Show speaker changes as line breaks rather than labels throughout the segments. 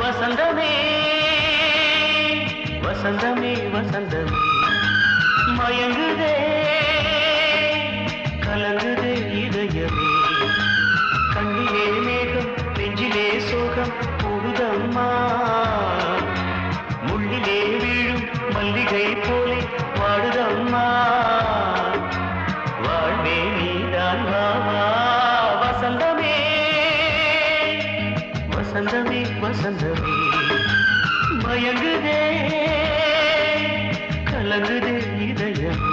வசந்தமே வசந்தமே வசந்தமே மயங்குதே கலங்குதே இதயமே கண்ணிலே மேகம் நெஞ்சிலே சோகம் கூடுதம்மா முள்ளிலே வீழும் மல்லிகை போலே வாடுதம்மா வாழ்வே நீதான் வாவா வசந்தமே வசந்தமே வசந்தமே மயங்குதே கலங்குதே இதயமே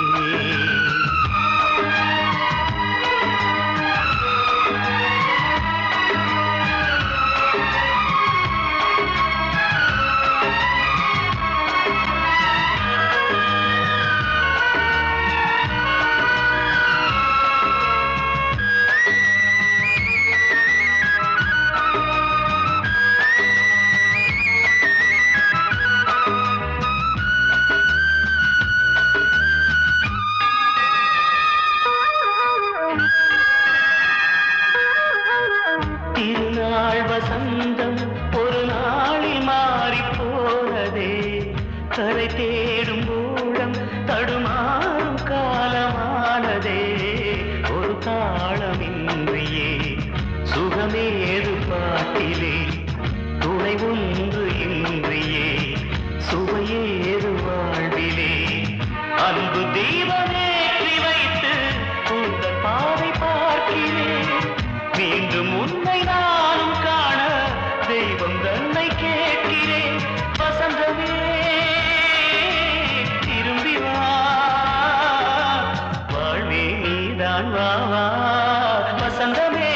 திருநாள் வசந்தம் ஒரு நாளில் மாறி போனதே கரை தேடும் ஊழம் தடுமாறும் காலமானதே ஒரு தாளமின்றியே சுகமேது பாட்டிலே துணை ஒன்று இன்றியே சுவையேது வாழ்விலே அன்பு தீபமேற்றி வைத்து உங்கள் பாதை பார்க்கிறேன் மீண்டும் உன்னை நானும் காண தெய்வம் தன்னை கேட்கிறேன் வசந்தமே திரும்பி வா வாழ்வே நீதான் வா வா வசந்தமே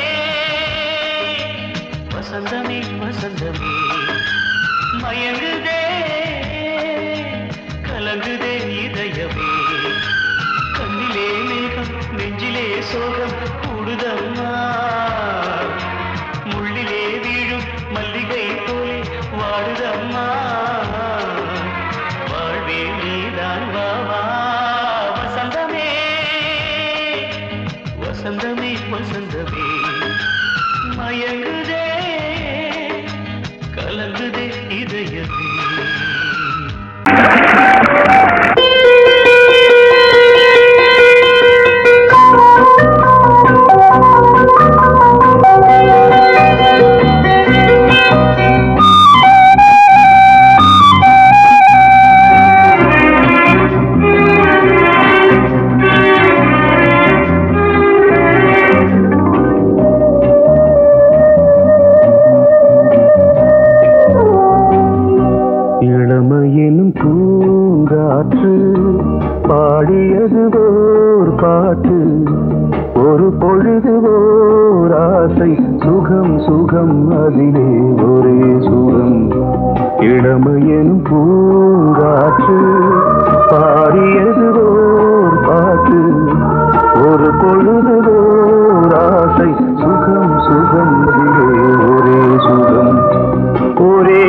வசந்தமே வசந்தமே மயங்குதே கலங்குதே இதயமே கண்ணிலே மேகம் நெஞ்சிலே சோகம் கூடுதம்மா முள்ளிலே வீழும் மல்லிகை போலே வாடுதம்மா வாழ்வே நீதான் வா வா வசந்தமே வசந்தமே வசந்தமே மயங்குதே கலங்குதே இதயமே இளமையெனும் பூங்காற்று பாடியது ஓர் பாட்டு ஒரு பொழுது ஓர் ஆசை சுகம் சுகம் அதிலே ஒரே சுகம் இளமையெனும் பூங்காற்று பாடியது ஓர் பாட்டு ஒரு பொழுது ஓர் ஆசை சுகம் சுகம் அதிலே ஒரே சுகம் ஒரே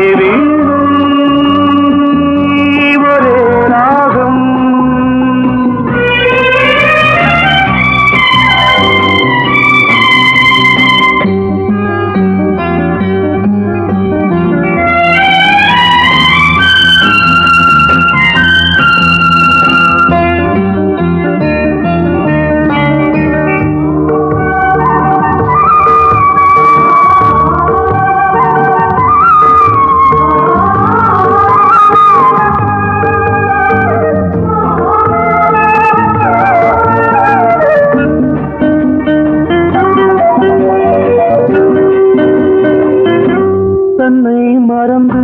மறந்து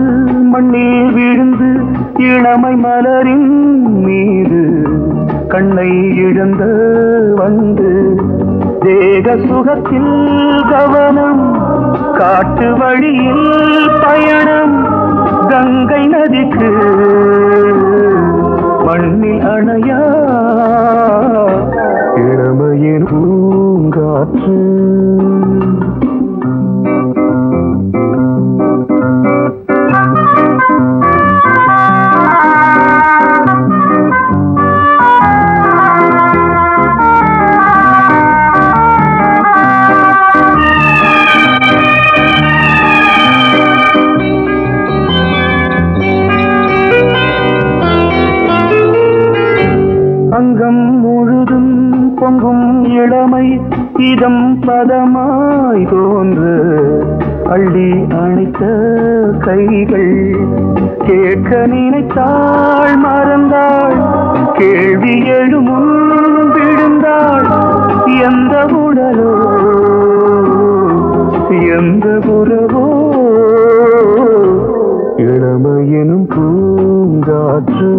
மண்ணில் விழுந்து இளமை மலரின் மீது கண்ணை இழந்த வந்து தேக சுகத்தில் கவனம் காட்டு வழியில் பயணம் கங்கை நதிக்கு மண்ணில் அணையா இளமையின் பூங்காற்று இதம் பதமாய் தோன்று அள்ளி அணைத்த கைகள் கேட்க நினைத்தாள் மறந்தாள் கேள்வி எழுமுன் விழுந்தாள் எந்த உடலோ எந்த உறவோ இளமையெனும் பூங்காற்று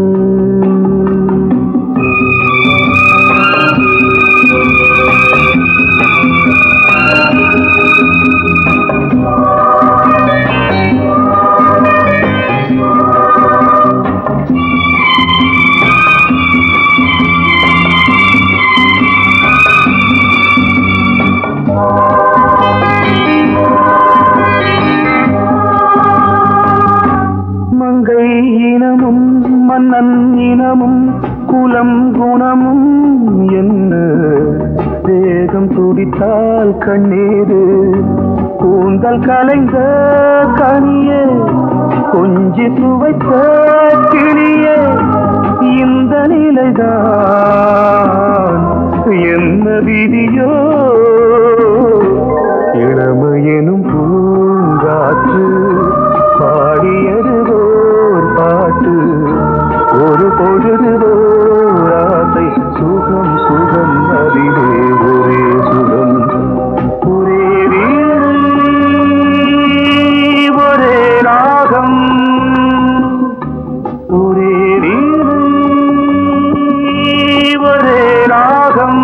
மன்னன் இனமும் குலம் குணமும் என்ன வேகம் துடித்தால் கண்ணீரு கூந்தல் கலைந்த கனியே கொஞ்சி துவைத்த கிளியே இந்த நிலைதான் என்ன விதியோ இளமையெனும் பூங்காற்று பாடியது ஓர் பாட்டு ஒரு பொழுது ஆசை சுகம் சுகம் அதிலே ஒரே சுகம் ஒரே வீடு ஒரே ராகம் ஒரே வீடு ஒரே ராகம்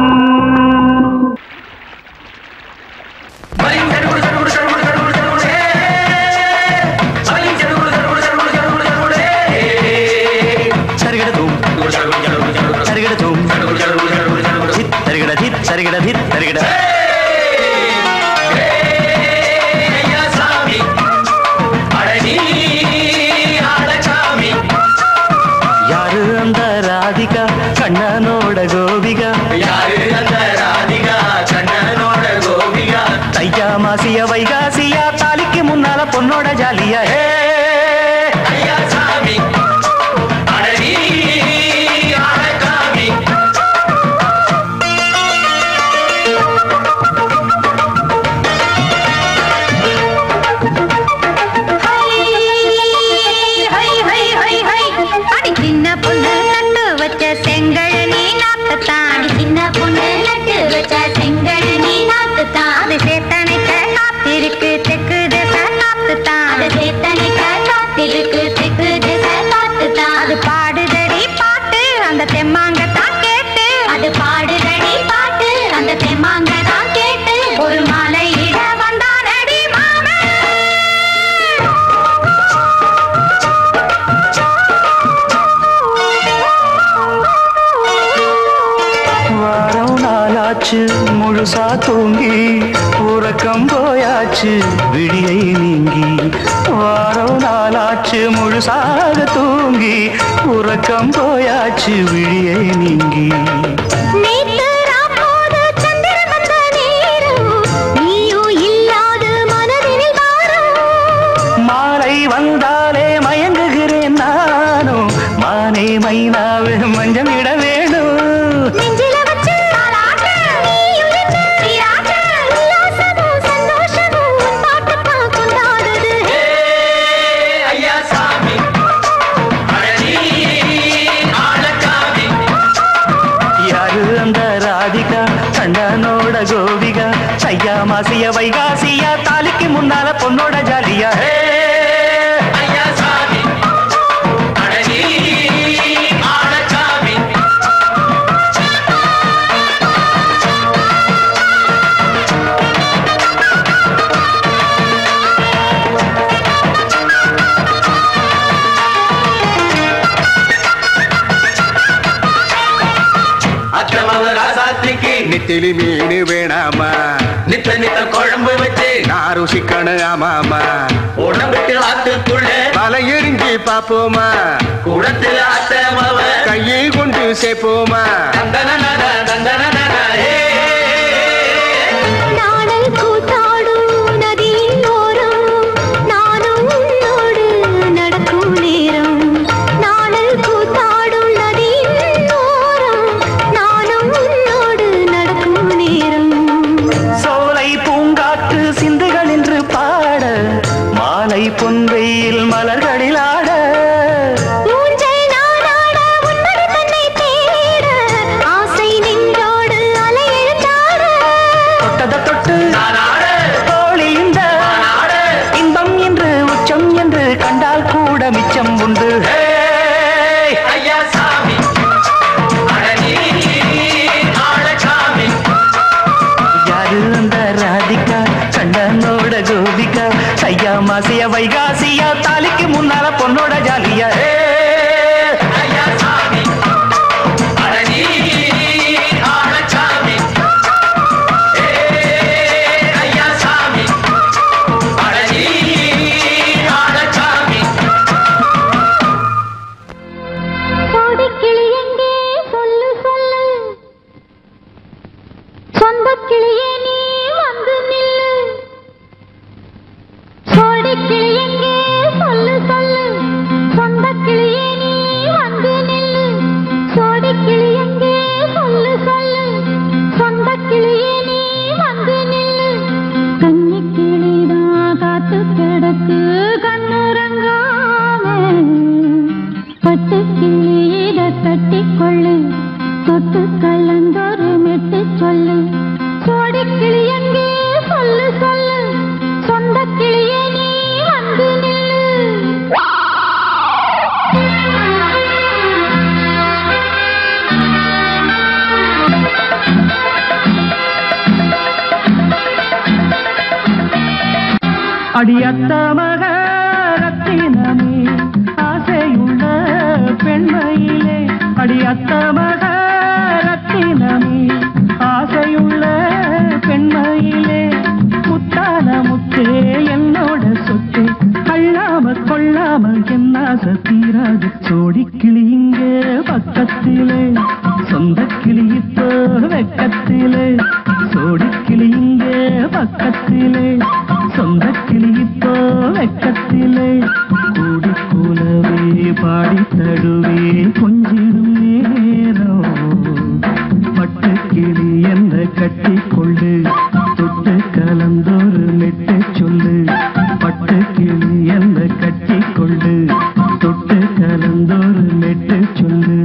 யாரு அந்த ராதிகா கண்ணனோட கோபிகா யாரு அந்த ராதிகா கண்ணனோட கோபிகா தையா மாசியா வைகாசியா தாலிக்கு முன்னால பொண்ணோட ஜாலியா முழுசா தூங்கி உறக்கம் போயாச்சு விடியை நீங்கி வாரம் நாளாச்சு முழுசாக தூங்கி உறக்கம் போயாச்சு விடியை நீங்கி மாலை வந்தாலே மயங்குகிறேன் நானும் மானே மைனாவே மஞ்சள் இட வேணும் கண்ணனோட கோபிகா தையா மாசியா வைகாசியா தாலிக்கு முன்னால பொண்ணோட ஜாலியா
நெத்திலி மீன் வேணாமா
நித்த நித்த குழம்பு வச்சு
நான் ருசிக்கணும் ஆமாமா
உடம்புக்கு ஆத்துக்குள்ள
பல எரிஞ்சு பாப்போமா
கூடத்துல அத்தமவ
கையை கொண்டு சேர்ப்போமா
மாசிய வைகாசியா தாலிக்கு முன்னால பொண்ணோட ஜாலியா அடியத்த மக ரத்தினமே ஆசையுள்ள பெண்மையிலே அடியத்த மக ரத்தினமே ஆசையுள்ள பெண்மையிலே முத்தான முத்தே என்னோட சொத்து அள்ளாம கொள்ளாம என்ன சத்தீராது சோடி கிளி இங்கே பக்கத்திலே சொந்த கிளி இப்போ வெக்கத்திலே சோடி கிளி இங்கே பக்கத்திலே சொந்த கிளி இப்போ வெக்கத்திலே கூடி கூலவே பாடி தடுவே கொஞ்சிடும் நேரம் பட்டு கிளி என்ன கட்டி கொண்டு தொட்டு கலந்தொரு மெட்டு சொல்லு பட்டு கிளி என்ன கட்டி கொண்டு தொட்டு கலந்தொரு மெட்டு சொல்லு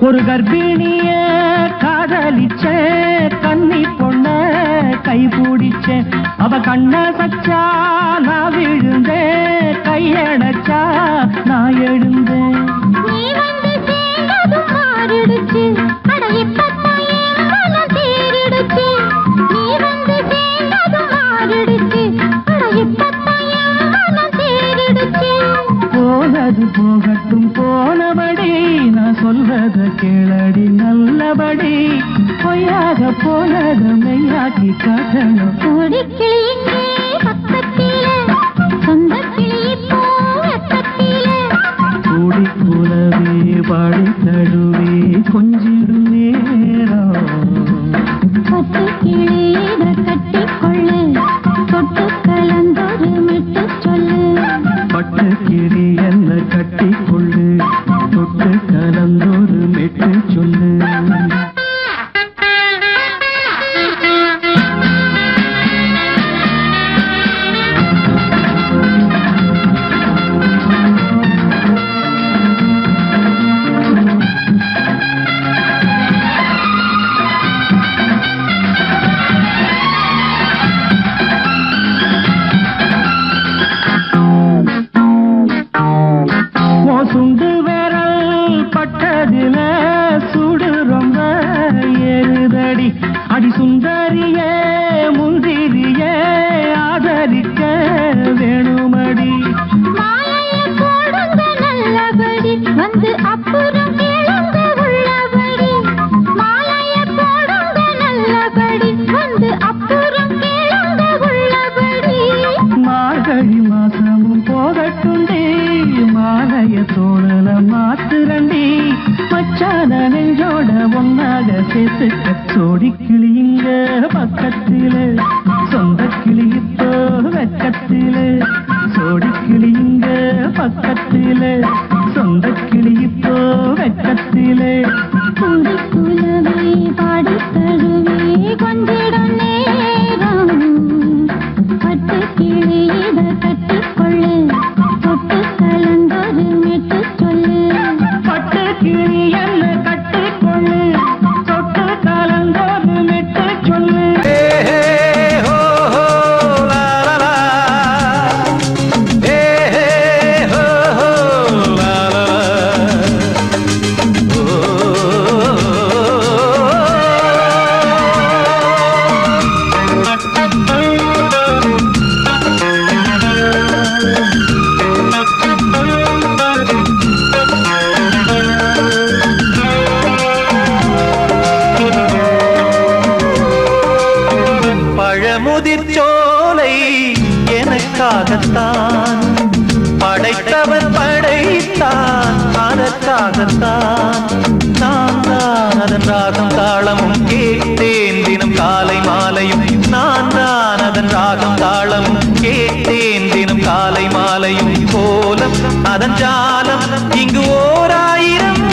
ஒரு கர்ப்பிணிய காதலிச்ச கன்னி பொண்ண கைபிடிச்ச அவ கண்ண சச்சா நான் விழுந்தேன் கையடைச்சா நான் எழுந்தேன்
நீ வந்து சேர்ந்ததும் மாறிடுச்சு அட இப்பத்தான் என் மனம் தேறிடுச்சு நீ வந்து சேர்ந்ததும் மாறிடுச்சு அட இப்பத்தான் என் மனம் தேறிடுச்சு
போனது போகட்டும் போனபடி நான் சொல்றத கேளடி நல்லபடி பொய்யாக போனது மெய்யாக்கி காட்டணும்
கூடி கிளி இங்கே பக்கத்திலே சொந்த கிளி இப்போ வெக்கத்திலே
கூடி கூலவே பாடி தடுவே கொஞ்சிடும் நேரம்
பட்டு கிளி இதை கட்டிக்கொள்ளு தொட்டு கலந்தொரு மெட்டு சொல்லு
பட்டு கிளி என்ன கட்டி கொள்ளு தொட்டு கலந்தொரு மெட்டு சொல்லு சுண்டு விரல் பட்டதில சுடு ரொம்ப ஏறுதடி அடி சுந்தரியே முந்திரியே ஆதரிக்க வேணுமடி
மாலைய போடுங்க நல்லபடி வந்து அப்புறம் கேளுங்க உள்ளபடி மாலைய போடுங்க நல்லபடி வந்து அப்புறம் கேளுங்க உள்ளபடி
மார்கழி மாசமும் போகட்டுண்டி மாலைய தோழல மாத்துரண்டி மச்சான நெஞ்சோட ஒன்னாக சேர்த்துக்க சோடி கிளிங்க பக்கத்திலே சொந்த கிளி இப்போ வெக்கத்திலே சோடி கிளிங்க பக்கத்திலே சொந்த கிளி இப்போ வெக்கத்திலே
கூடி குலவே பாடி தழுவே கொஞ்சிடம் நேரம் பட்டு கிளி இதை கட்டிக்கொள்ளு தொட்டு
எனக்காகத்தான் படைத்தவன் படைத்தான் அதற்காகத்தான் நான் தான் அதன் ராகம் தாளமும் கேட்டேன் தினம் காலை மாலையும் நான் தான் அதன் ராகம் தாளமும் கேட்டேன் தினம் காலை மாலையும் கோலம் அதன் ஜாலம் இங்கு ஓர் ஆயிரம்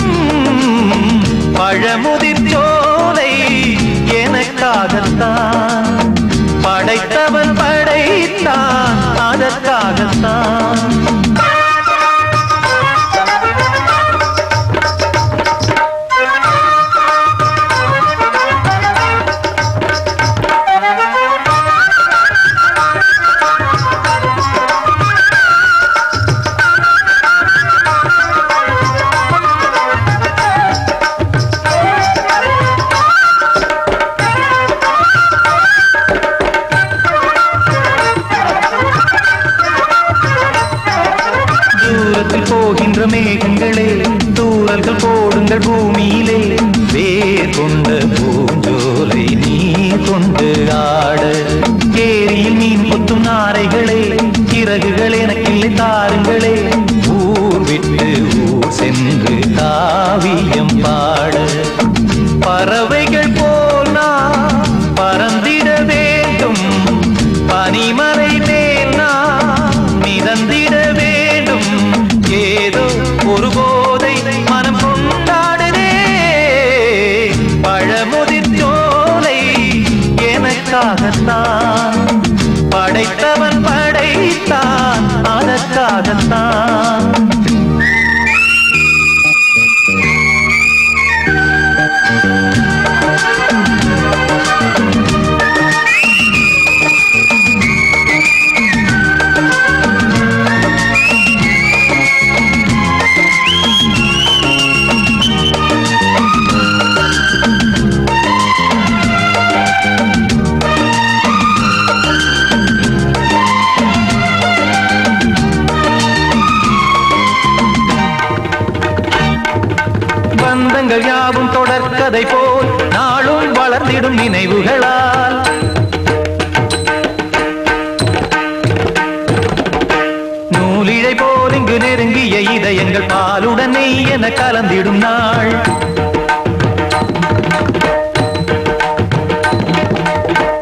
பழமுதிர் சோலை எனக்காகத்தான் படைத்தவன் படைத்தான் அதற்காகத்தான் போகின்ற மேகங்களே தூரல்கள் போடுங்கள் பூமியிலே வேர் கொண்ட பூஞ்சோலை நீ கொண்டு ஆட ஏரியில் மீன் கொத்தும் நாரைகளே இறகுகள் எனக்கில்லை தாருங்களே ஊர் விட்டு ஊர் சென்று காவியம் பாட பறவைகள் போல் நான் பறந்திட வேண்டும் பனிமலை மேல் நான் மிதந்திட வேண்டும் ஏதோ ஒரு போதை மனம் கொண்டாடுதே பழமுதிர் சோலை எனக்காகத்தான் படைத்தவன் படைத்தான் அதற்காகத்தான் பந்தங்கள் யாவும் தொடர்கதை போல் நாளும் வளர்ந்திடும் நினைவுகளால் நூலிழை போல் இங்கு நெருங்கிய இதயங்கள் பாலுடன் நெய் என கலந்திடும் நாள்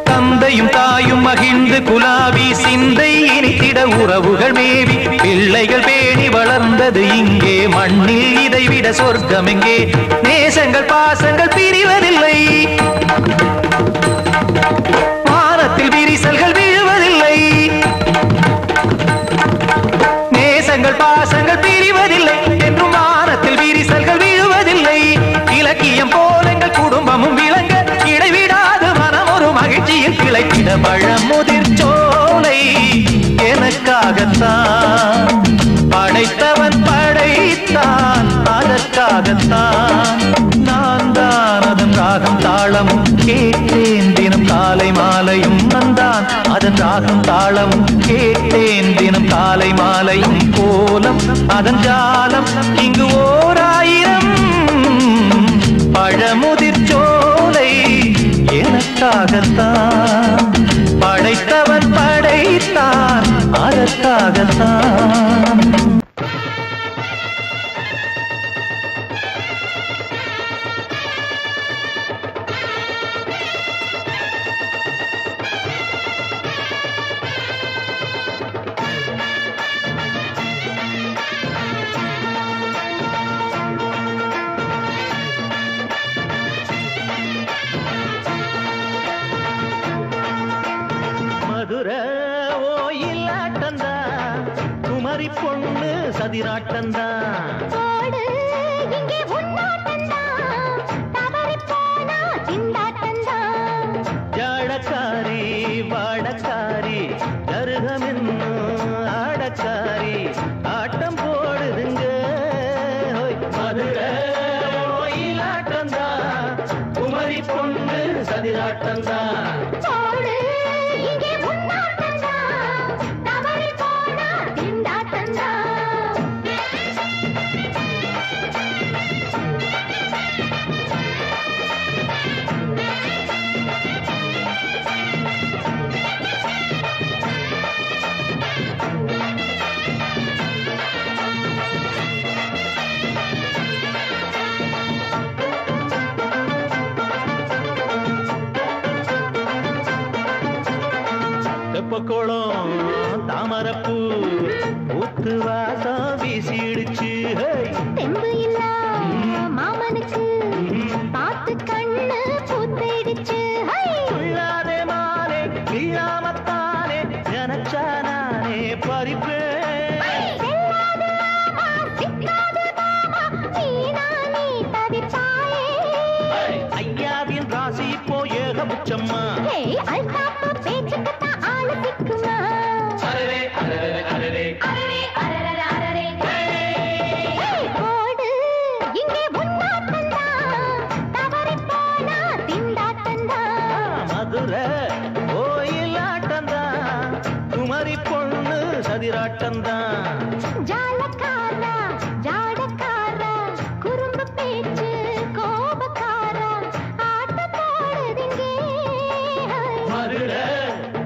தந்தையும் தாயும் மகிழ்ந்து குலாவி சிந்தை இனித்திட உறவுகள் மேவி பிள்ளைகள் பேணி வளர்ந்தது இங்கே மண்ணில் இதைவிட சொர்க்கம் எங்கே நேசங்கள் பாசங்கள் பிரிவதில்லை வானத்தில் விரிசல்கள் விழுவதில்லை நேசங்கள் பாசங்கள் பிரிவதில்லை என்றும் வானத்தில் விரிசல்கள் விழுவதில்லை இலக்கியம் போல எங்கள் குடும்பமும் விளங்க இடைவிடாது மனம் ஒரு மகிழ்ச்சியில் கிளைத்திட பழமுதிர் சோலை எனக்காகத்தான் படைத்தவன் படைத்தான் அதற்காகத்தான் நான் தான் அதன் ராகம் தாளமும் கேட்டேன் தினம் காலை மாலையும் நந்தான் அதன் ராகம் தாளமும் கேட்டேன் தினம் காலை மாலையும் கோலம் அதன் ஜாலம் இங்கு ஓர் ஆயிரம் பழமுதிர் சோலை எனக்காகத்தான் படைத்தவன் படைத்தான் அதற்காகத்தான் பொண்ணு சதிராட்டந்தா ஜாடக்காரி வாடக்காரி கருகமென்னு ஆடக்காரி ஆட்டம் போடுதுங்க மதுரை கோயிலாட்டந்தா குமரி பொண்ணு சதிராட்டந்தா குளம் தாமரப்பூ ஊத்து வாசம் வீசிடுச்சு
தெம்பு இல்ல மாமனுக்கு பார்த்து கண்ணு பூத்திடுச்சு
உள்ளாதே மாலே வீழாமத்தானே நினைச்சா நானே பறிப்பேன் ஐயாவின் ராசி இப்போ ஏகபட்சம்மா
பேச்சுக்கத்தான் ஆளு திக்குமா போடு இங்கே உன்னாட்டந்தா தவறி போனா திண்டாட்டந்தா
மதுரை கோயிலாட்டந்தான் குமரி பொண்ணு சதிராட்டந்தான்
ஜாலக்காரா ஜாடக்காரா குறும்பு பேச்சு கோபக்காரா ஆட்ட போடுதிங்கே
மதுரை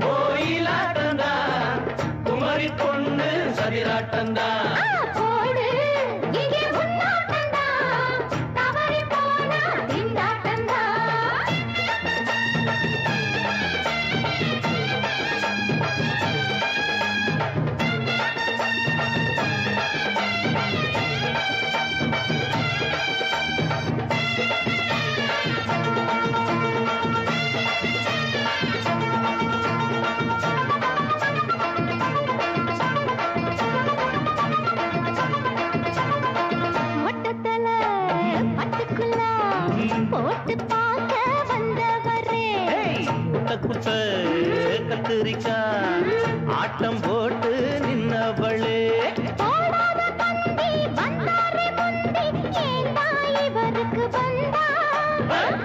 கோயிலாட்டந்தான் குமரி பொண்ணு சதிராட்டந்தான்
போடு இங்கே உன்னாட்டந்தா தவறி போனா திண்டாட்டந்தா மொட்டத்தல பட்டுக்குள்ள போட்டு பார்க்க வந்தவரே
குட்ட கத்திரிக்கா ஆட்டம் போட்டு நின்னவளே
போடாத தந்தி வந்தாரே முந்தி ஏண்டா இவருக்கு வந்தா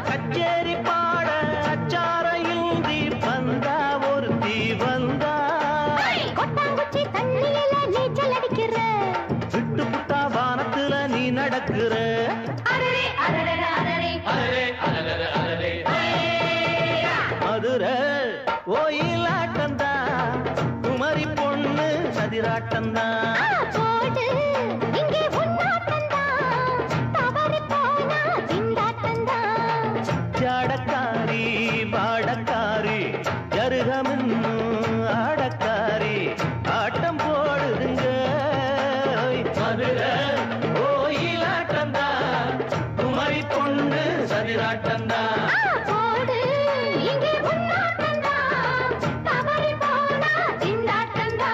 கச்சேரி பாட அச்சார இந்தி வந்தா ஒருத்தி வந்தா
கொட்டாங்குச்சி தண்ணியில நீச்சல் அடிக்கிற
விட்டு புட்டா வானத்துல நீ நடக்கிற
அரரே அரரே அரரே
மதுரை கோயிலாட்டந்தா குமரி பொண்ணு சதிராட்டந்தா
போடு இங்கே உன்னாட்டந்தா தவறி போனா திண்டாட்டந்தா
ஜாடக்காரி பாடக்காரி ஜருகமின்னு ஆடக்காரி ஆட்டம் போடுதுங்க மதுரை கோயிலாட்டந்தா குமரி பொண்ணு சதிராட்டந்தா
போடு இங்கே உன்னாட்டந்தா தவறி போனா திண்டாட்டந்தா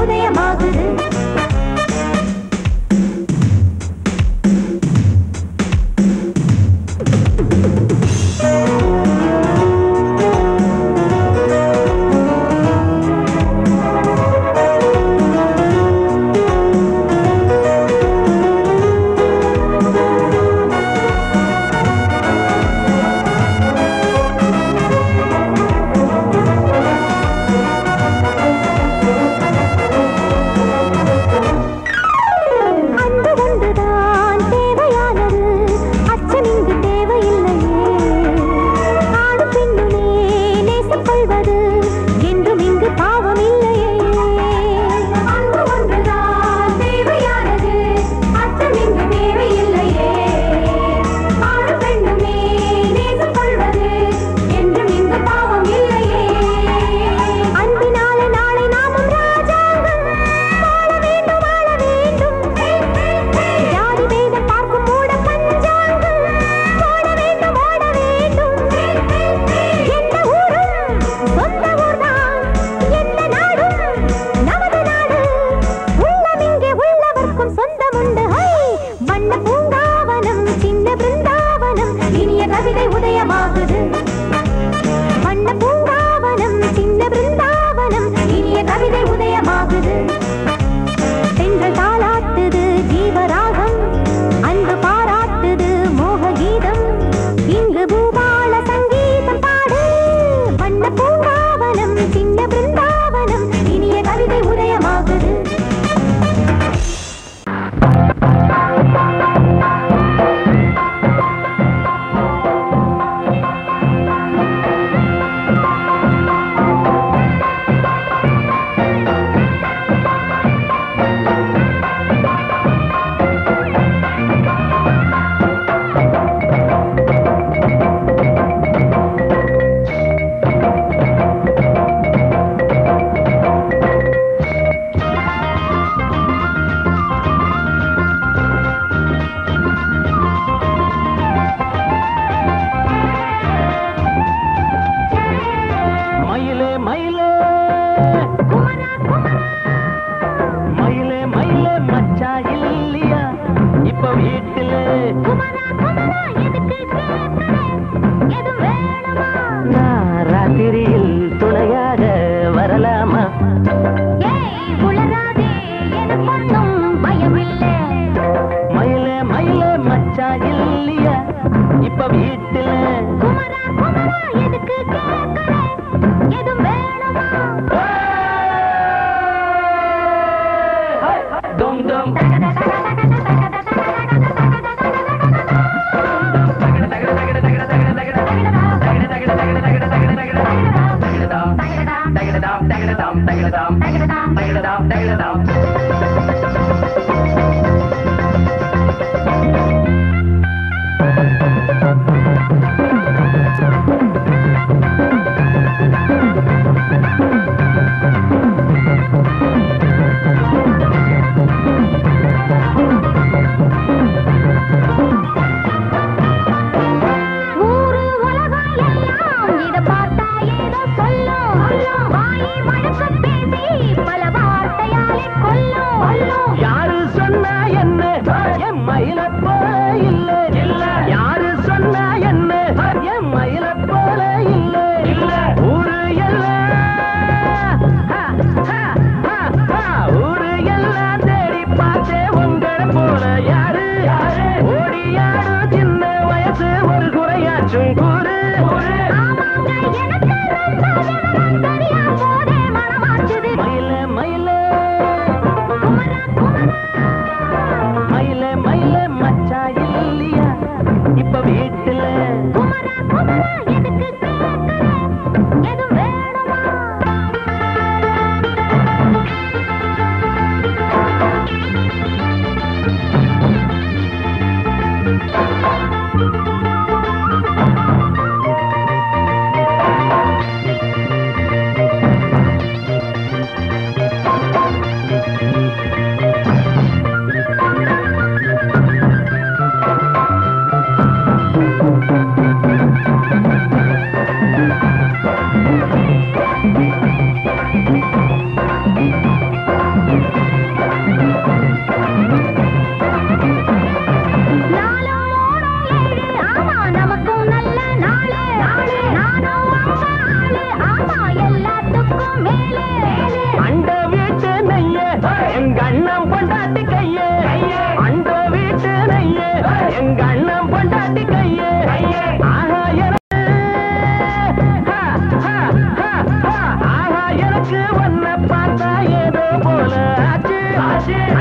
உதயமாகுது.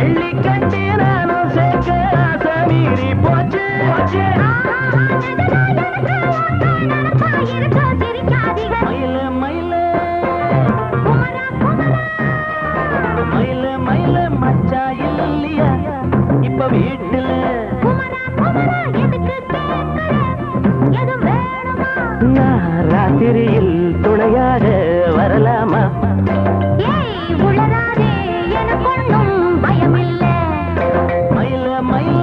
அள்ளி கட்டி நானும் சேர்க்க ஆசை மீறி போச்சு மயில மயில மயில மயில மச்சா இல்லையா இப்ப வீட்டுல ராத்திரியில் துணையாக வரலாமா மயில மயில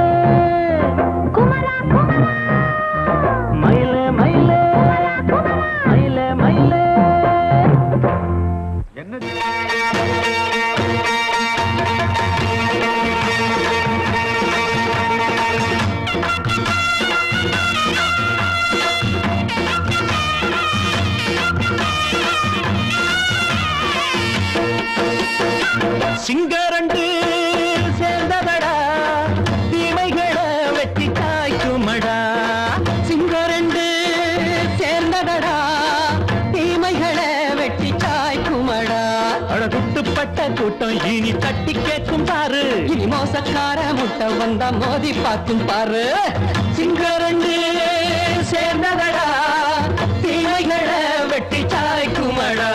மயில மயில மயில மயில
என்னது
சிங்கரண்டு சேர்ந்ததடா தீமைகளை வெட்டி காய்க்குமடா சிங்கரண்டு சேர்ந்ததடா தீமைகளை வெட்டி காய்க்குமடா அழகுட்டுப்பட்ட கூட்டம் இனி தட்டி கேட்கும் பாரு இனி மோசக்கார முட்டை வந்தா மோதி பார்க்கும் பாரு சிங்கரண்டு சேர்ந்ததடா தீமைகளை வெட்டி காய்க்குமடா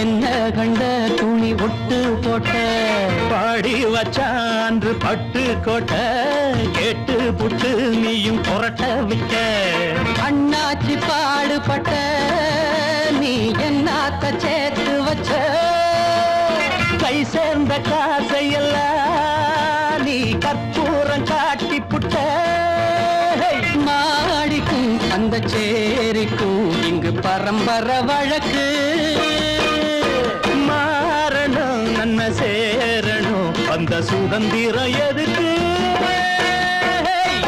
என்ன கண்ட துணி ஒட்டு போட்ட பாடி வச்சான்று பட்டு கோட்ட கேட்டு புட்டு நீயும் புரட்ட விட்ட அண்ணாச்சி பாடுபட்ட நீ என்னாத்த சேர்த்து வச்ச கை சேர்ந்த காசையெல்லாம் நீ கற்பூரம் காட்டி புட்ட மாடிக்கும் அந்த சேரிக்கும் இங்கு பரம்பரை வழக்கு மாறணும் நன்மை சேரணும் அந்த சுதந்திரம் எதுக்கு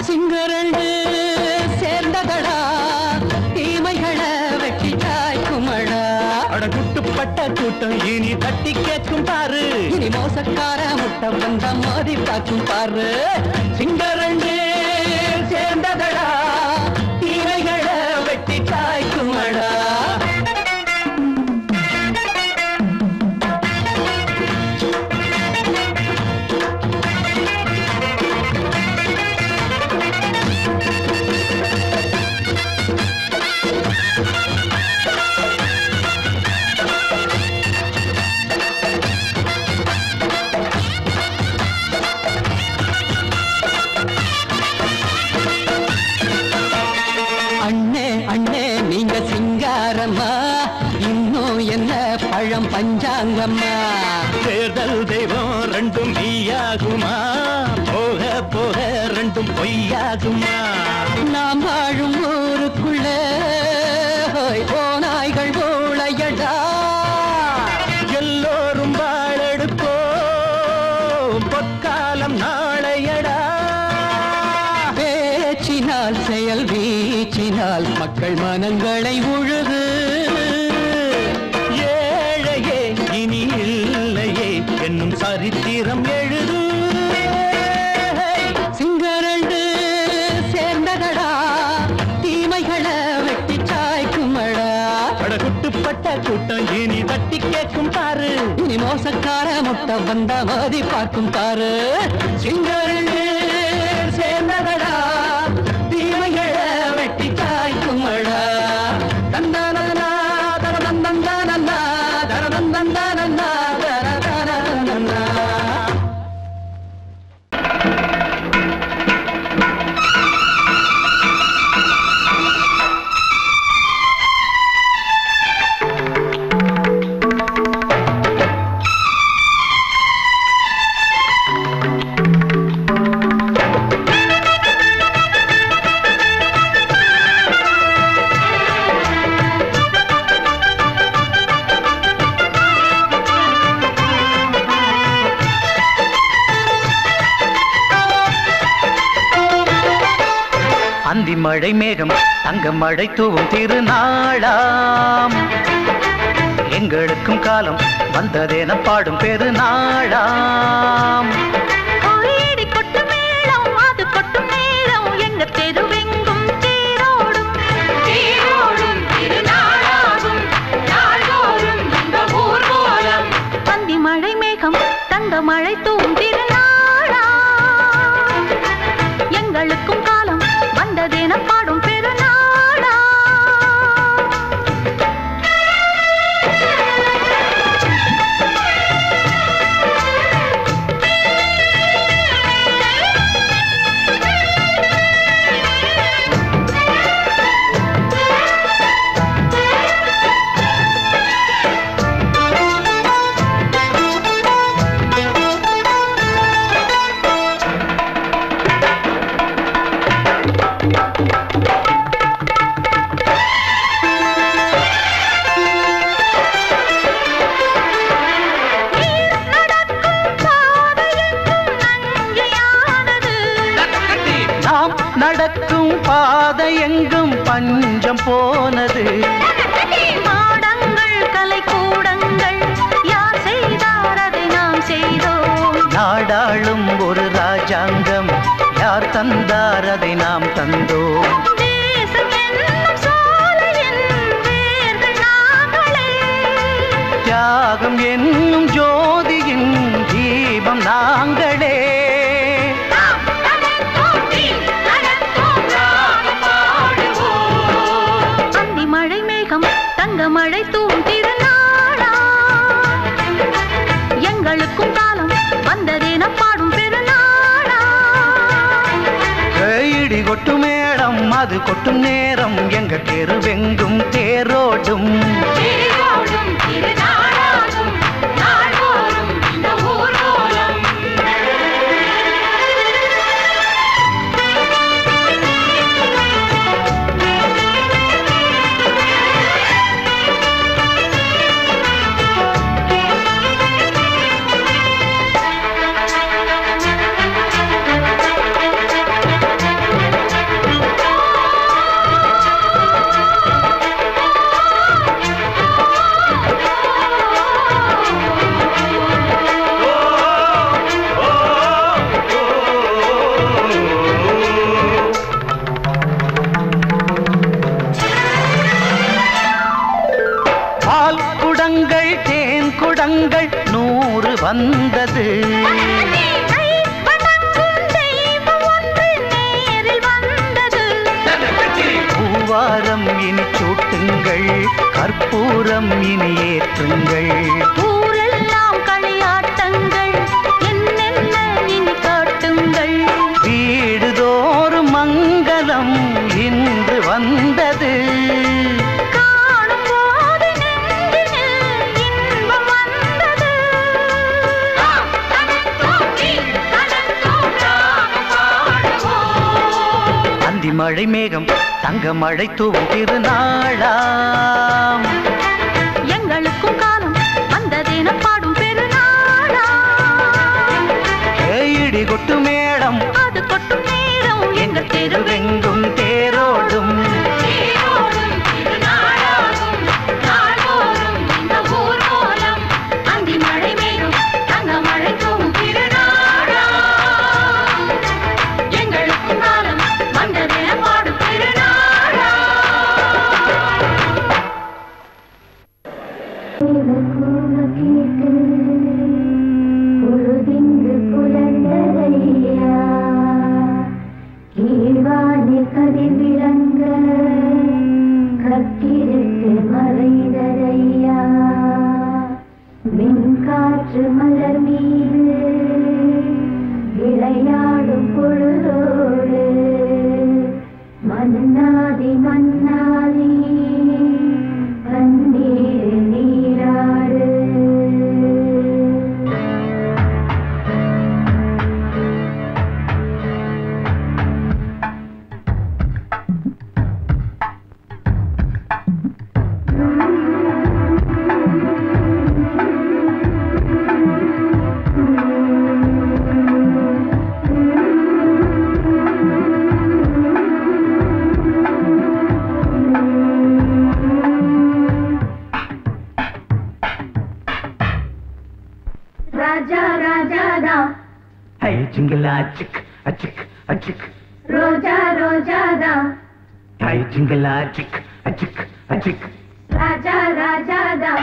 சிங்கரண்டு சேர்ந்ததடா தீமைகளை வெட்டி காய்க்குமடா அடகுட்டுப்பட்ட கூட்டம் இனி தட்டி கேட்கும் பாரு இனி மோசக்கார முட்டை வந்த மோதி பார்க்கும் பாரு சிங்கரண்டு சேர்ந்ததடா தீமைகளை வெட்டி காய்க்குமடா இன்னும் என்ன பழம் பஞ்சாங்கம்மா தேர்தல் தெய்வம் ரெண்டும் மெய்யாகுமா போக போக ரெண்டும் பொய்யாகுமா நாம் வாழும் ஊருக்குள்ள ஓநாய்கள் ஊழையடா எல்லோரும் வாழெடுப்போ பொற்காலம் நாளையடா பேச்சினால் செயல் வீச்சினால் மக்கள் மனங்களை உழுது ஏழையே இனி இல்லையே என்னும் சரித்திரம் எழுது சிங்கரண்டு சேர்ந்ததடா தீமைகளை வெட்டி சாய்க்குமடா அடகுட்டுப்பட்ட கூட்டம் இனி தட்டி கேட்கும் பாரு இனி மோசக்கார முட்டை வந்த மோதி பார்க்கும் பாரு சிங்கரண்டு சேர்ந்ததடா தீமைகளை வெட்டி காய்க்குமடா தந்தானா தரதந்தந்தானா தரதந்தந்தானா தரதந்தந்தானா மழை மேகம் தங்க மழை தூவும் திருநாளாம் எங்களுக்கும் காலம் வந்ததென பாடும் பெருநாளாம்
கோயிடி கொட்டு மேளம் அது கொட்டும் நேரம் எங்க தெருவெங்கும் தேரோடும் தேரோடும் திருநாளாகும் நாள்தோறும் இந்த ஊர்வலம் பந்தி மழை மேகம் தங்க மழை தூவும் திருநாளாம் எங்களுக்கும் காலம் வந்ததென பாடும் பெருநாளாம்
நடக்கும் பாதை எங்கும் பஞ்சம் போனது
மாடங்கள் கலை கூடங்கள் யார் செய்தார் அதை நாம் செய்தோம்
நாடாளும் ஒரு ராஜாங்கம் யார் தந்தார் அதை நாம் தந்தோம்
தேசம் என்னும் சோலையின் வேர்கள் நாங்களே
தியாகம் என்னும் ஜோதியின் தீபம் நாங்களே
மழை மேகம் தங்க மழை தூவும் திருநாளா எங்களுக்கும் காலம் வந்ததென பாடும் பெருநாளா
இடி கொட்டும் மேளம் அது கொட்டும் நேரம் எங்க தெருவெங்கும் தேரோடும்
தேரோடும் திருநாளாகும் நாள்தோறும் இந்த ஊர்வலம்
குடங்கள் 100 வந்தது பூவாரம் இனி சூட்டுங்கள் கற்பூரம் இனி ஏற்றுங்கள்
ஊரெல்லாம் களியாட்டங்கள் என்னென்ன இனி காட்டுங்கள்
வீடுதோறும் மங்களம் இன்று வந்தது மழை மேகம் தங்க மழை தூவும் திருநாளாம்
எங்களுக்கும் காலம் வந்ததென பாடும் பெருநாளா
இடி கொட்டு மேளம்
அது கொட்டும் நேரம் எங்கள் தெருவெங்கும்
தேரோடும்
தேரோடும் திருநாளாகும் நாள்தோறும் இந்த ஊர்வலம் அந்தி மழை மேகம் தங்க மழை தூவும் திருநாளா எங்களுக்கும் காலம் வந்ததென பாடும் பெருநாளா பொழுதிங்கு புலந்ததையா கீழ்வானில்
ஜிங்கலா சிக் அச்சிக் அச்சிக்
ரோஜா ரோஜாதா
தாய் ஜிங்கலா சிக் அச்சிக் அச்சிக்
ராஜா ராஜாதா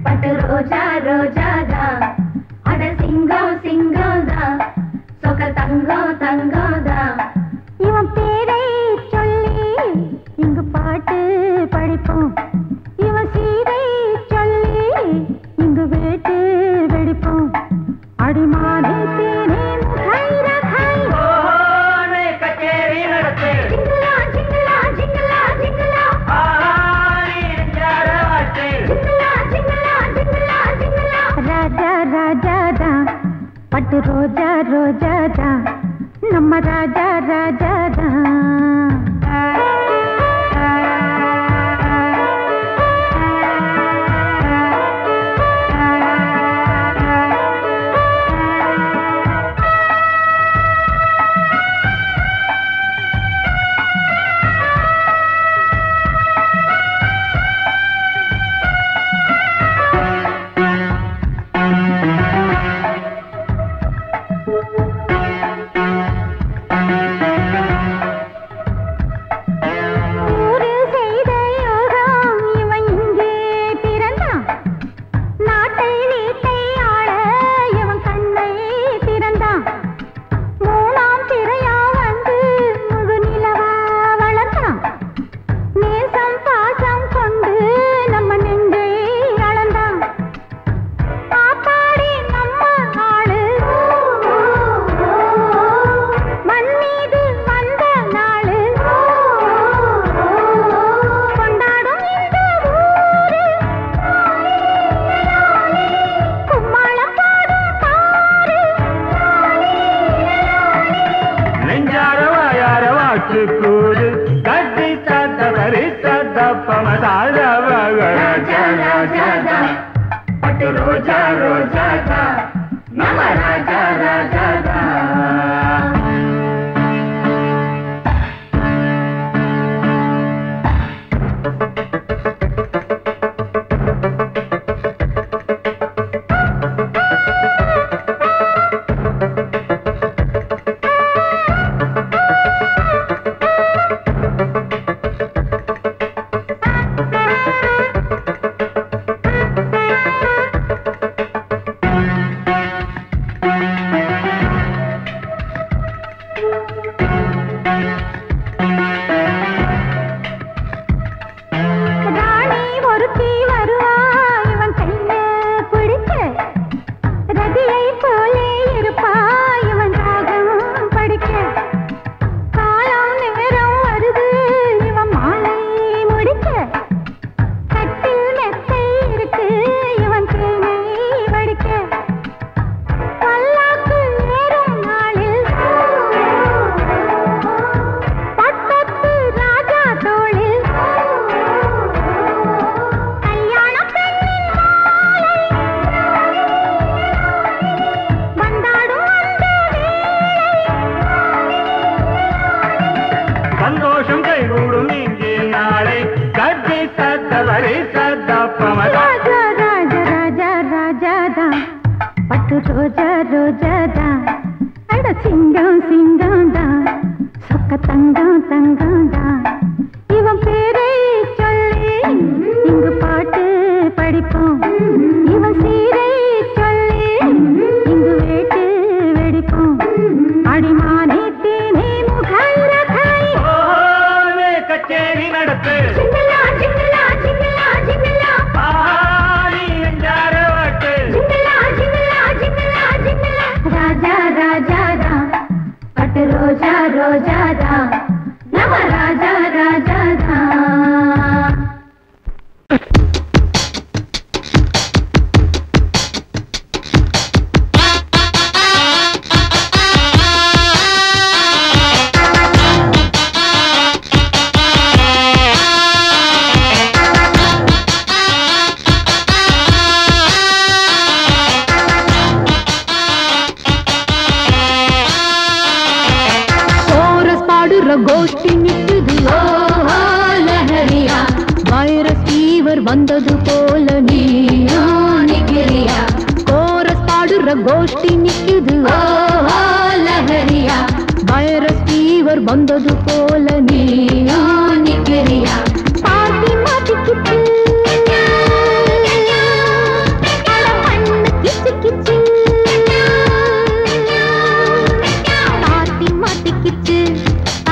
பட்டு ரோஜா ரோஜாதா அட சிங்கம் சிங்கம்தா சொக்க தங்கம் தங்கம்தா இவன் பேரை சொல்லி இங்கு பாட்டு படிப்போம் இவன் சீரை சொல்லி இங்கு வேட்டு வெடிப்போம் அடிமானே தேனே முகாய் ரகாய்
ஓனே கச்சேரி நடத்து
ஜிங்கலா ஜிங்கலா ஜிங்கலா ஜிங்கலா
ஆனே ஜாரவாட்டே
ஜிங்கலா ஜிங்கலா ஜிங்கலா ஜிங்கலா ராஜா ராஜாதா பட்டு ரோஜா ரோஜாதா நம்ம ராஜா ராஜாதா பட்டு ரோஜா ரோஜாதா நம்ம ராஜா ராஜாதா ரோஜா ரோஜாதா அட சிங்கம் சிங்கம்தா சொக்க தங்கம் தங்கம்தா இவன் பேரை சொல்லி இங்கு பாட்டு படிப்போம் இவன் சீரை சொல்லி இங்கு வேட்டு வெடிப்போம் அடிமானே தேனே முகாய் ரகாய்
ஓனே கச்சேரி நடத்து
ஜிங்கலா ஜிங்கலா ஜிங்கலா ஜிங்கலா
ஆனே ஜாரவாட்டே
ஜிங்கலா ஜிங்கலா ஜிங்கலா ஜிங்கலா ராஜா ராஜாதா பட்டு ரோஜா ரோஜாதா நம்ம ராஜா ராஜாதா கோஷ்டி நிக்குது ஓஹோ லஹரியா வைரஸ் ஃபீவர் வந்தது போல நீயா நிக்கிறியா கோரஸ் பாடுற கோஷ்டி நிக்குது ஓஹோ வந்தது போல நீயும் நிக்கிறியா பாட்டி மாட்டிக்கிட்டு கண்ணு கிச்சு கிச்சு பாட்டி மாட்டிக்கிச்சு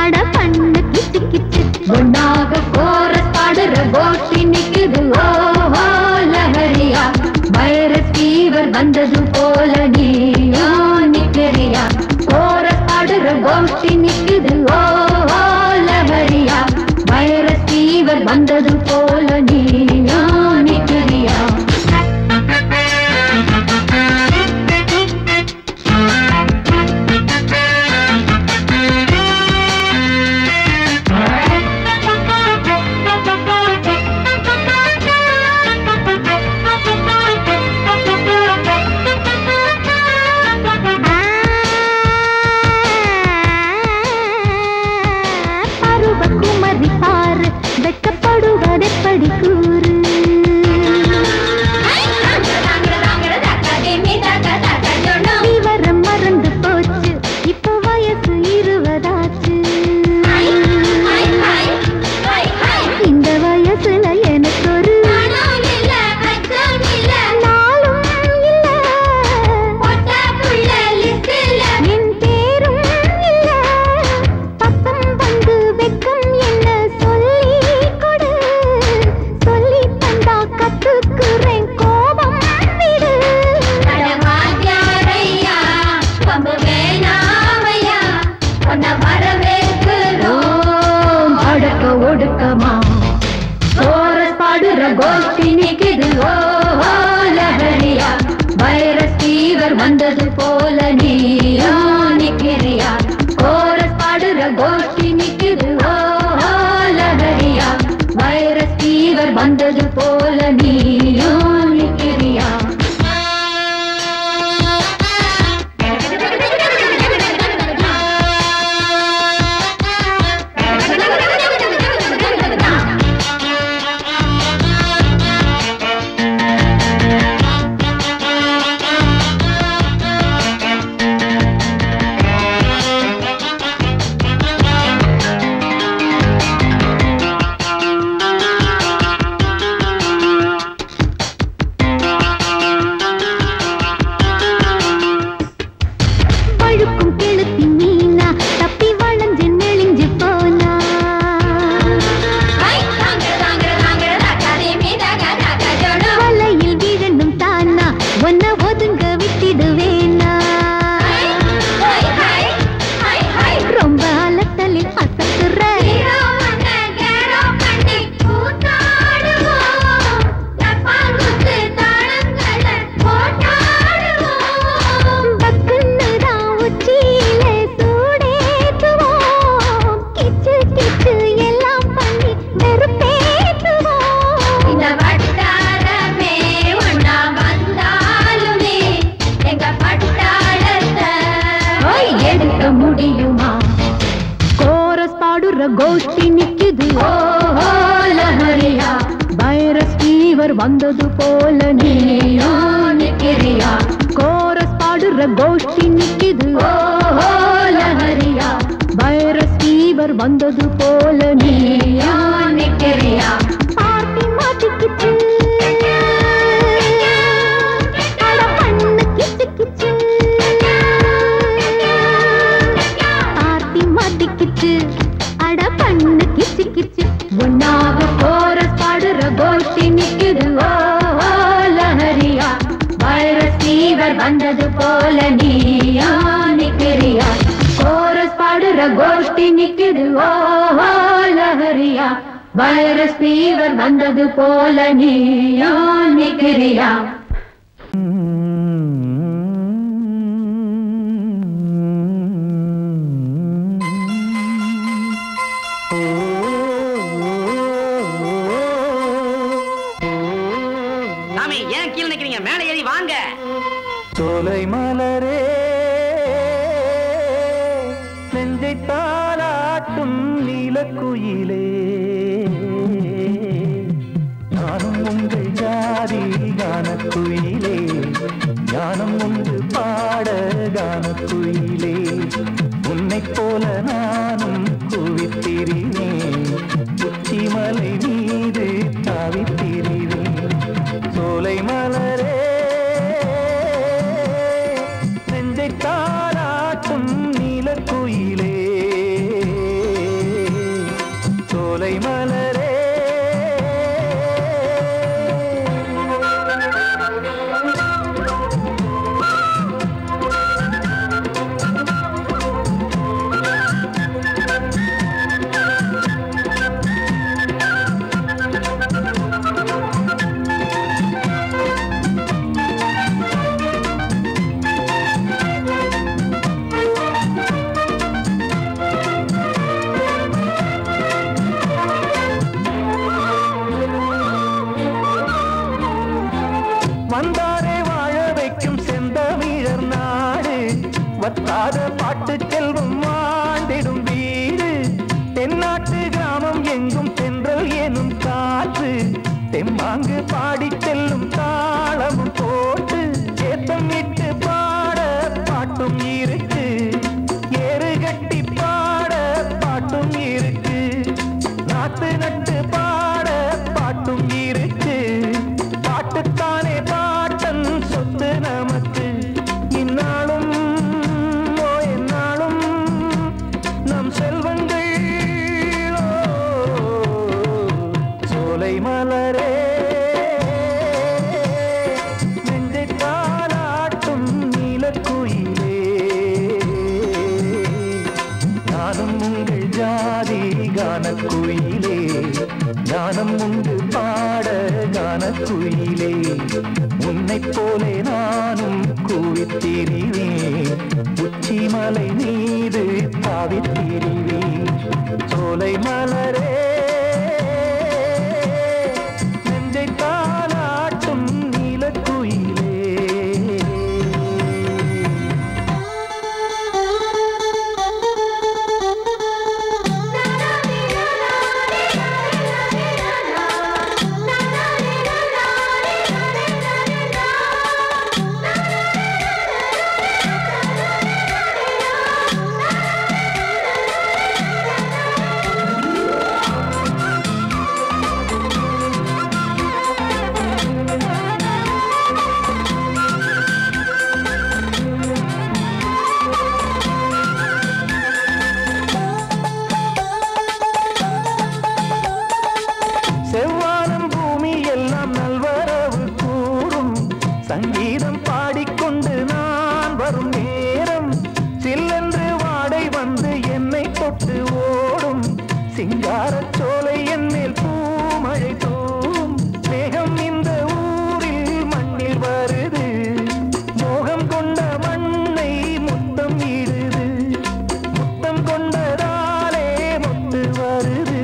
அட கண்ணு கிச்சு கிச்சு ஒன்னாக கோரஸ் பாடுற கோஷ்டி நிக்குது ஓஹோ லஹரியா வைரஸ் ஃபீவர் வந்தது போல நீயும் நிக்கிறியா கோரஸ் பாடுற கோஷ்டி நிக்குது ஓஹோ லஹரியா வைரஸ் ஃபீவர் வந்தது போல நீயும் நிக்கிறியா வெட்டப்படுவதெப்படி கூறு விவரம் மறந்து போச்சு இப்ப வயசு 20 ஆச்சு இந்த வயசுல எனக்கு ஒரு நாளும் இல்ல என் பேரும் இல்ல பக்கம் வந்து வெக்கம் என்ன சொல்லி கொடு சொல்லி தந்தா கத்துக்குறேன் கோபம் விடு அடக்க ஒடுக்கமா கோரஸ் பாடுற கோஷ்டி நிக்குது ஓஹோ லஹரியா வைரஸ் ஃபீவர் வந்தது போல நீயும் நிக்கிறியா கோரஸ் பாடுற கோஷ்டி நிக்குது ஓஹோ லஹரியா வைரஸ் ஃபீவர் வந்தது போல நீயும் நிக்கிறியா பழுக்கும் கெளுத்தி மீனா தப்பி வளைஞ்சு நெளிஞ்சு போனா வலையில் விழணும் தானா ஒன்ன ஒதுங்க விட்டிடுவேனா ரொம்ப அலத்தலில் அசத்துற முடியுமா கோரஸ் பாடுற கோஷ்டி நிக்குது ஓஹோ லஹரியா வைரஸ் ஃபீவர் வந்தது போல நீயும் நிக்கிறியா கோரஸ் பாடுற கோஷ்டி நிக்குது ஓஹோ லஹரியா வைரஸ் ஃபீவர் வந்தது போல நீயும் நிக்கிறியா பாட்டி மாட்டிக்கிச்சு அட கண்ணு கிச்சு கிச்சு மாட்டிக்கிச்சு அட பண்ணு கிச்சு கிச்சு ஒன்னாக கோரஸ் பாடுற கோஷ்டி நிக்குது ஓஹோ லஹரியா வைரஸ் ஃபீவர் வந்தது போல நீயும் நிக்கிறியா கோரஸ் பாடுற கோஷ்டி நிக்குது ஓஹோ லஹரியா வைரஸ் ஃபீவர் வந்தது போல நீயும் நிக்கிறியா
ஏன் கீழே நிக்கிறீங்க? மேலே ஏறி வாங்க.
சோலை மலரே நெஞ்சை தாளாட்டும் நீலக்குயிலே நானும் உங்கள் ஜாதி கானக்குயிலே ஞானம் உண்டு பாட கானக்குயிலே உன்னை போல நானும் மலை மீது தாவித் திரிவேன் சோலை மலரே நெஞ்சை தாலாட்டும் நீலக்குயிலே சோலை மலரே வந்தாரே வாழ வைக்கும் செந்தமிழர் நாடு வத்தாத பாட்டு செல்வம் வாழ்ந்திடும் வீடு தென்னாட்டு கிராமம் எங்கும் தென்றல் எனும் காற்று தெம்மாங்கு பாடி செல்லும் தாளமும் போட்டு ஏத்தம் இட்டு பாட பாட்டும் இருக்கு ஏறு கட்டி பாட பாட்டும் இருக்கு நாட்டு நட்டு பாட பாட்டும் இருக்கு பாட்டுத்தானே பாட்டன் சொத்து நமக்கு இந்நாளும் எந்நாளும் நம் செல்வங்கள் சோலை மலரே நெஞ்சை தாலாட்டும் நீலக்குயிலே நானும் உங்கள் ஜாதி கானக்குயிலே ஞானம் உண்டு பாட கானக்குயிலே உன்னைப் போலே நானும் கூவித் திரிவேன் உச்சி மலை மீது தாவித் திரிவேன் சோலை மலரே நெஞ்சை தாலாட்டும் நீலக்குயிலே செவ்வானம் பூமி எல்லாம் நல்வரவு கூறும் சங்கீதம் பாடிக்கொண்டு நான் வரும் நேரம் சில்லென்று வாடை வந்து என்னை தொட்டு ஓடும் சிங்காரச் சோலை என் மேல் பூமழை தூவும் மேகம் இந்த ஊரில் மண்ணில் வருது மோகம் கொண்ட மண்ணை முத்தம் இடுது முத்தம் கொண்டதாலே முத்து வருது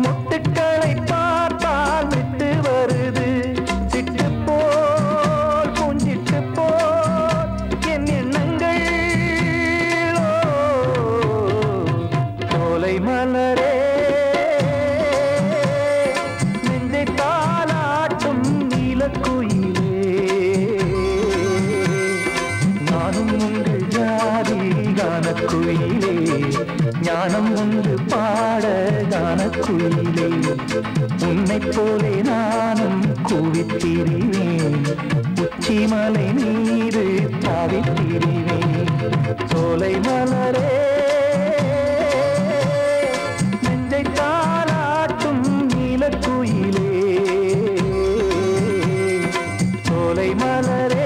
முத்துக்களை பார்த்தால் விட்டு வருது சிட்டு போல் பூஞ்சிட்டு போல் என் எண்ணங்கள் சோலை மலரே நெஞ்சை தாலாட்டும் நீலக்குயிலே நானும் உங்கள் ஜாதி கானக்குயிலே ஞானம் உண்டு பாட கானக்குயிலே உன்னைப் போலே நானும் கூவித் திரிவேன் உச்சி மலை மீது தாவித் திரிவேன் சோலை மலரே நெஞ்சை தாலாட்டும் நீலக்குயிலே சோலை மலரே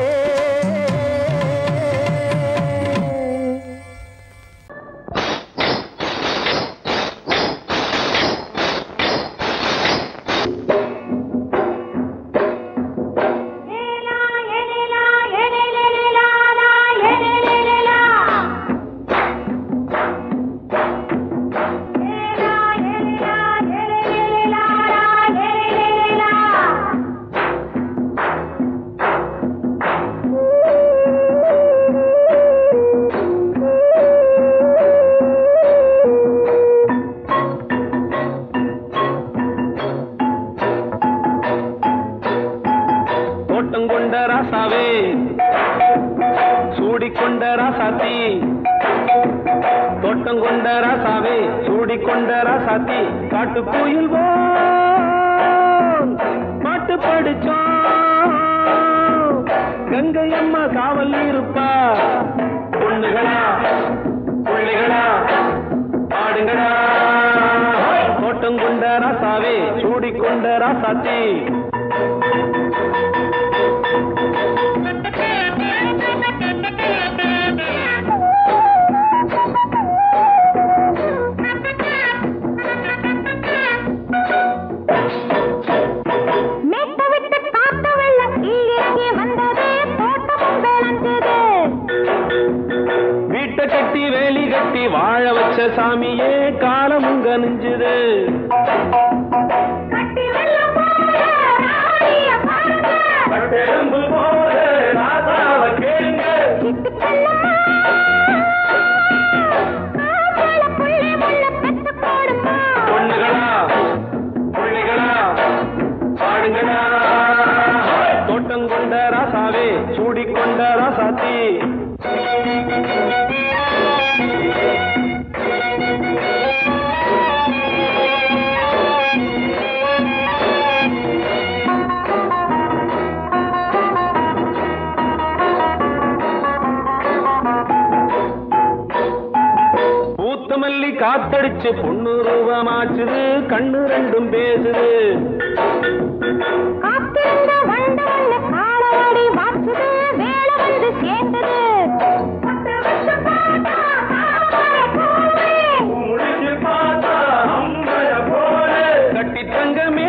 சூடிக்கொண்ட ராசாத்தி தோட்டம் கொண்ட ராசாவே சூடிக்கொண்ட ராசாத்தி காட்டு கோயில் படிச்சோம் கங்கையம்மா காவல் இருப்பா பொண்ணுகளா புள்ளிகளா ஆடுங்களா தோட்டம் கொண்ட ராசாவே சூடிக்கொண்ட ராசாத்தி வீட்டை கட்டி வேலி கட்டி வாழ வச்ச சாமியே காலமுங்க நெஞ்சுது பொண்ணுகளா புள்ளிகளா பாடுங்களா தோட்டம் கொண்ட ராசாவே சூடிக்கொண்ட ராசாத்தி பூத்தமல்லி காத்தடிச்சு பொண்ணு ரூபமாச்சுது கண்ணு ரெண்டும் பேசுது கட்டி தங்கமே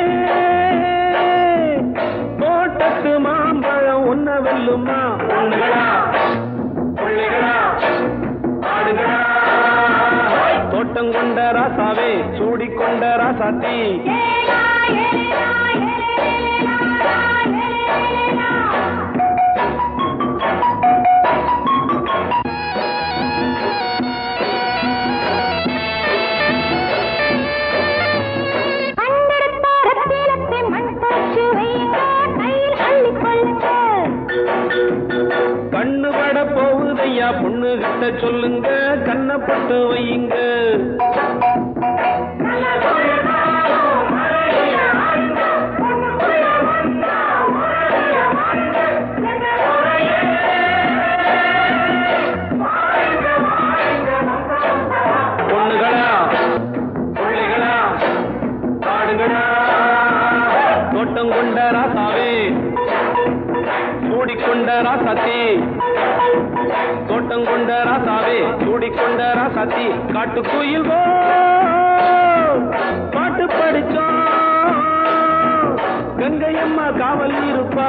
தோட்டத்து மாம்பழம் உன்ன வெல்லுமா பொண்ணுகளா புள்ளிகளா ஆடுகளா தோட்டம் கொண்ட ராசாவே சூடிக்கொண்ட ராசாத்தி கண்ணு பட போகுதையா பொண்ணு கிட்ட சொல்லுங்க கண்ணப்பட்டு வையுங்க பொண்ணுகளா புள்ளிகளா ஆடுகளா தோட்டம் கொண்ட ராசாவே சூடிக்கொண்ட ராசாத்தி தோட்டம் கொண்ட ராசாவே சூடிக்கொண்ட ராசாத்தி காட்டுக்குயில் பாட்டு படிச்சோம் கங்கையம்மா காவல் இருப்பா